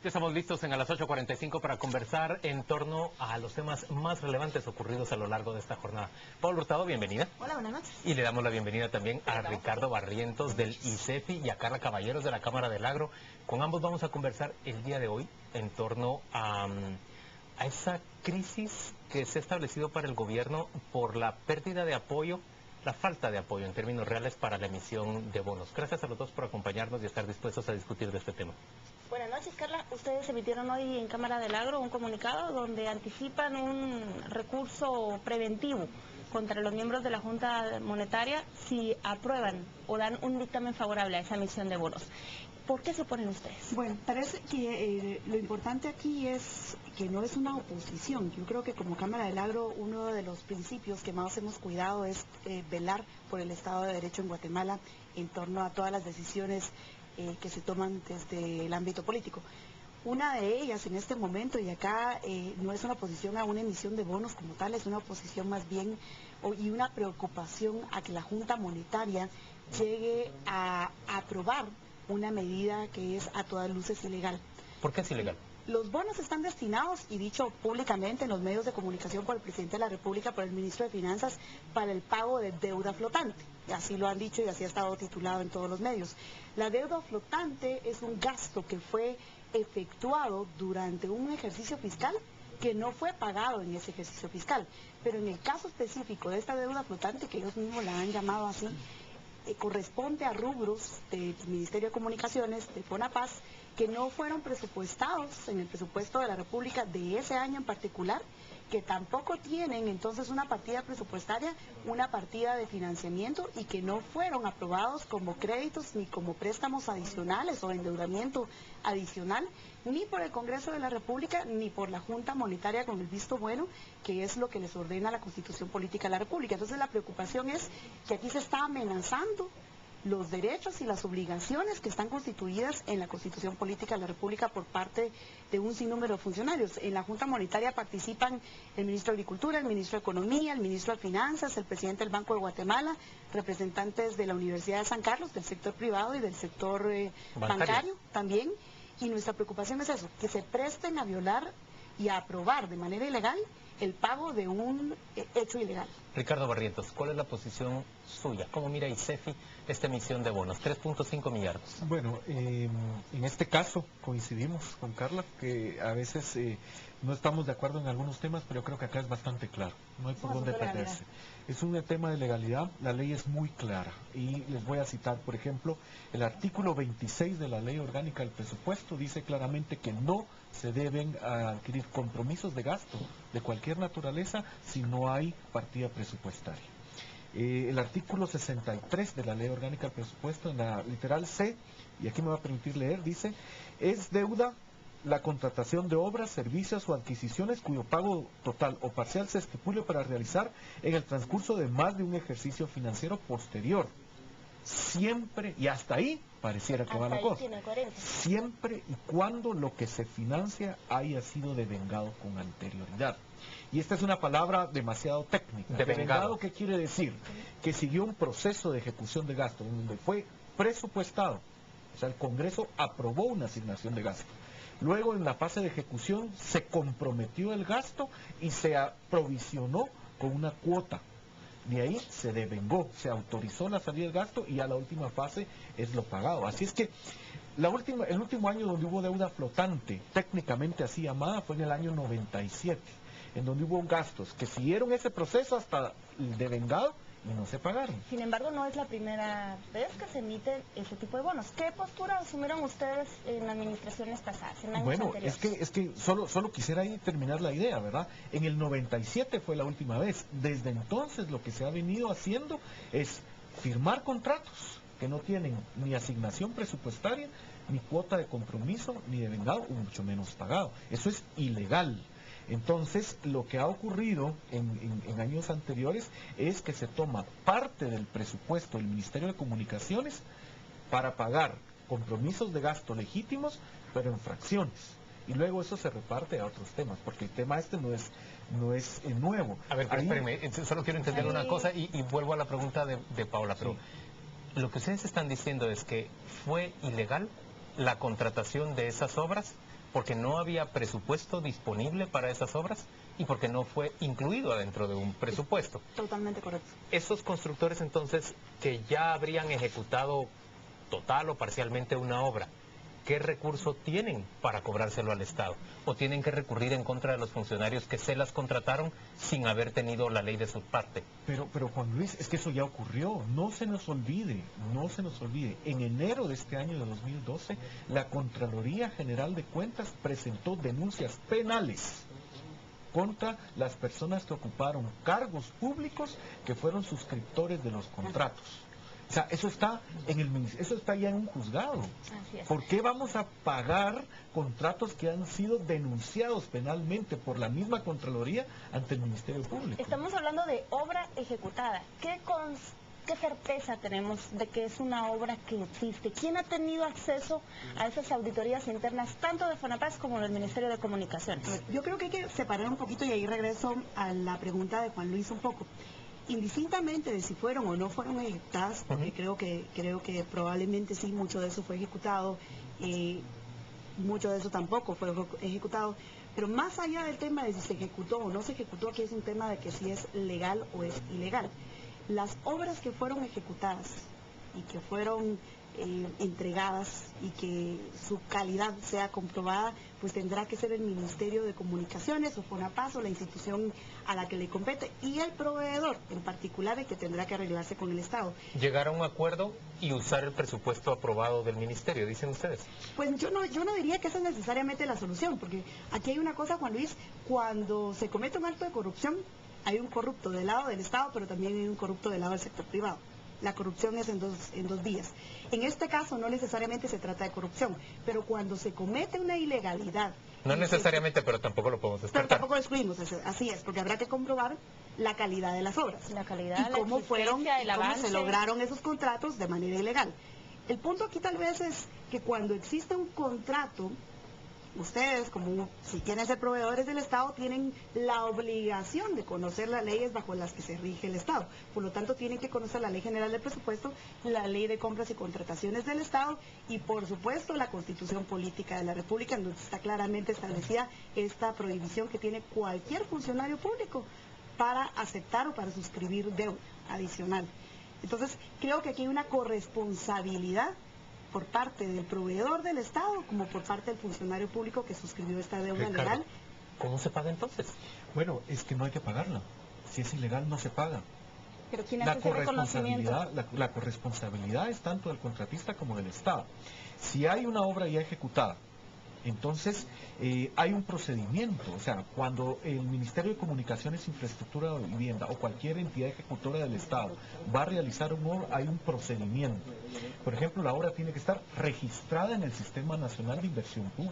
Ya estamos listos a las 8:45 para conversar en torno a los temas más relevantes ocurridos a lo largo de esta jornada. Pablo Hurtado, bienvenida. Hola, buenas noches. Y le damos la bienvenida también a Ricardo Barrientos del ICEFI y a Carla Caballeros de la Cámara del Agro. Con ambos vamos a conversar el día de hoy en torno a esa crisis que se ha establecido para el gobierno por la pérdida de apoyo, la falta de apoyo en términos reales para la emisión de bonos. Gracias a los dos por acompañarnos y estar dispuestos a discutir de este tema. Buenas noches, Carla. Ustedes emitieron hoy en Cámara del Agro un comunicado donde anticipan un recurso preventivo contra los miembros de la Junta Monetaria si aprueban o dan un dictamen favorable a esa emisión de bonos. ¿Por qué se oponen ustedes? Bueno, parece que lo importante aquí es que no es una oposición. Yo creo que como Cámara del Agro uno de los principios que más hemos cuidado es velar por el Estado de Derecho en Guatemala en torno a todas las decisiones que se toman desde el ámbito político. Una de ellas en este momento, y acá no es una oposición a una emisión de bonos como tal, es una oposición más bien y una preocupación a que la Junta Monetaria llegue a aprobar una medida que es a todas luces ilegal. ¿Por qué es ilegal? Los bonos están destinados, y dicho públicamente en los medios de comunicación por el presidente de la República, por el ministro de Finanzas, para el pago de deuda flotante. Así lo han dicho y así ha estado titulado en todos los medios. La deuda flotante es un gasto que fue efectuado durante un ejercicio fiscal que no fue pagado en ese ejercicio fiscal. Pero en el caso específico de esta deuda flotante, que ellos mismos la han llamado así, corresponde a rubros del Ministerio de Comunicaciones, de FONAPAS, que no fueron presupuestados en el presupuesto de la República de ese año en particular, que tampoco tienen entonces una partida presupuestaria, una partida de financiamiento, y que no fueron aprobados como créditos ni como préstamos adicionales o endeudamiento adicional, ni por el Congreso de la República ni por la Junta Monetaria con el visto bueno, que es lo que les ordena la Constitución Política de la República. Entonces la preocupación es que aquí se está amenazando los derechos y las obligaciones que están constituidas en la Constitución Política de la República por parte de un sinnúmero de funcionarios. En la Junta Monetaria participan el ministro de Agricultura, el ministro de Economía, el ministro de Finanzas, el presidente del Banco de Guatemala, representantes de la Universidad de San Carlos, del sector privado y del sector bancario también. Y nuestra preocupación es eso, que se presten a violar y a aprobar de manera ilegal el pago de un hecho ilegal. Ricardo Barrientos, ¿cuál es la posición suya? ¿Cómo mira ICEFI esta emisión de bonos? 3.5 millardos. Bueno, en este caso coincidimos con Carla, que a veces no estamos de acuerdo en algunos temas, pero yo creo que acá es bastante claro, no hay por dónde perderse. Es un tema de legalidad, la ley es muy clara, y les voy a citar, por ejemplo, el artículo 26 de la Ley Orgánica del Presupuesto dice claramente que no se deben adquirir compromisos de gasto de cualquier naturaleza si no hay partida presupuestaria. El artículo 63 de la Ley Orgánica del Presupuesto, en la literal C, y aquí me va a permitir leer, dice: es deuda la contratación de obras, servicios o adquisiciones cuyo pago total o parcial se estipule para realizar en el transcurso de más de un ejercicio financiero posterior. Siempre, y hasta ahí pareciera que va la cosa, siempre y cuando lo que se financia haya sido devengado con anterioridad. Y esta es una palabra demasiado técnica. ¿Devengado qué quiere decir? Que siguió un proceso de ejecución de gasto donde fue presupuestado, o sea, el Congreso aprobó una asignación de gasto. Luego, en la fase de ejecución, se comprometió el gasto y se aprovisionó con una cuota. De ahí se devengó, se autorizó la salida del gasto y a la última fase es lo pagado. Así es que el último año donde hubo deuda flotante, técnicamente así llamada, fue en el año 97, en donde hubo gastos que siguieron ese proceso hasta el devengado y no se pagaron. Sin embargo, no es la primera vez que se emiten ese tipo de bonos. ¿Qué postura asumieron ustedes en administraciones pasadas, en años anteriores? Es que solo quisiera ahí terminar la idea, ¿verdad? En el 97 fue la última vez. Desde entonces lo que se ha venido haciendo es firmar contratos que no tienen ni asignación presupuestaria, ni cuota de compromiso, ni devengado, o mucho menos pagado. Eso es ilegal. Entonces, lo que ha ocurrido en años anteriores es que se toma parte del presupuesto del Ministerio de Comunicaciones para pagar compromisos de gasto legítimos, pero en fracciones. Y luego eso se reparte a otros temas, porque el tema este no es nuevo. A ver, pero espérenme, solo quiero entender una cosa y vuelvo a la pregunta de Paula, pero lo que ustedes están diciendo es que fue ilegal la contratación de esas obras porque no había presupuesto disponible para esas obras y porque no fue incluido dentro de un presupuesto. Totalmente correcto. Esos constructores entonces que ya habrían ejecutado total o parcialmente una obra, ¿qué recurso tienen para cobrárselo al Estado? ¿O tienen que recurrir en contra de los funcionarios que se las contrataron sin haber tenido la ley de su parte? Pero Juan Luis, es que eso ya ocurrió. No se nos olvide. En enero de este año de 2012, la Contraloría General de Cuentas presentó denuncias penales contra las personas que ocuparon cargos públicos que fueron suscriptores de los contratos. O sea, eso está ya en un juzgado. Así es. ¿Por qué vamos a pagar contratos que han sido denunciados penalmente por la misma Contraloría ante el Ministerio Público? Estamos hablando de obra ejecutada. ¿Qué certeza tenemos de que es una obra que existe? ¿Quién ha tenido acceso a esas auditorías internas, tanto de FONAPAS como del Ministerio de Comunicaciones? Yo creo que hay que separar un poquito y ahí regreso a la pregunta de Juan Luis un poco. Indistintamente de si fueron o no fueron ejecutadas, porque creo que probablemente sí, mucho de eso fue ejecutado, mucho de eso tampoco fue ejecutado, pero más allá del tema de si se ejecutó o no se ejecutó, aquí es un tema de que si es legal o es ilegal. Las obras que fueron ejecutadas y que fueron entregadas y que su calidad sea comprobada, pues tendrá que ser el Ministerio de Comunicaciones o FONAPAS o la institución a la que le compete, y el proveedor en particular, el que tendrá que arreglarse con el Estado. Llegar a un acuerdo y usar el presupuesto aprobado del ministerio, dicen ustedes. Pues yo no diría que esa es necesariamente la solución, porque aquí hay una cosa, Juan Luis, cuando se comete un acto de corrupción, hay un corrupto del lado del Estado, pero también hay un corrupto del lado del sector privado. La corrupción es en dos vías. En este caso no necesariamente se trata de corrupción, pero cuando se comete una ilegalidad... No necesariamente, pero tampoco lo podemos descartar. Pero tampoco lo excluimos, así es, porque habrá que comprobar la calidad de las obras. La calidad, y cómo la fueron, existencia, el y cómo avance. se lograron esos contratos de manera ilegal. El punto aquí tal vez es que cuando existe un contrato, ustedes, como si quieren ser proveedores del Estado, tienen la obligación de conocer las leyes bajo las que se rige el Estado. Por lo tanto, tienen que conocer la Ley General del Presupuesto, la Ley de Compras y Contrataciones del Estado y, por supuesto, la Constitución Política de la República, en donde está claramente establecida esta prohibición que tiene cualquier funcionario público para aceptar o para suscribir deuda adicional. Entonces, creo que aquí hay una corresponsabilidad por parte del proveedor del Estado como por parte del funcionario público que suscribió esta deuda Ricardo, legal. ¿cómo se paga entonces? Bueno, es que no hay que pagarla. Si es ilegal, no se paga. Pero ¿quién hace ese reconocimiento? La corresponsabilidad es tanto del contratista como del Estado. Si hay una obra ya ejecutada, entonces hay un procedimiento. O sea, cuando el Ministerio de Comunicaciones, Infraestructura y Vivienda o cualquier entidad ejecutora del Estado va a realizar una obra, hay un procedimiento. Por ejemplo, la obra tiene que estar registrada en el Sistema Nacional de Inversión Pública.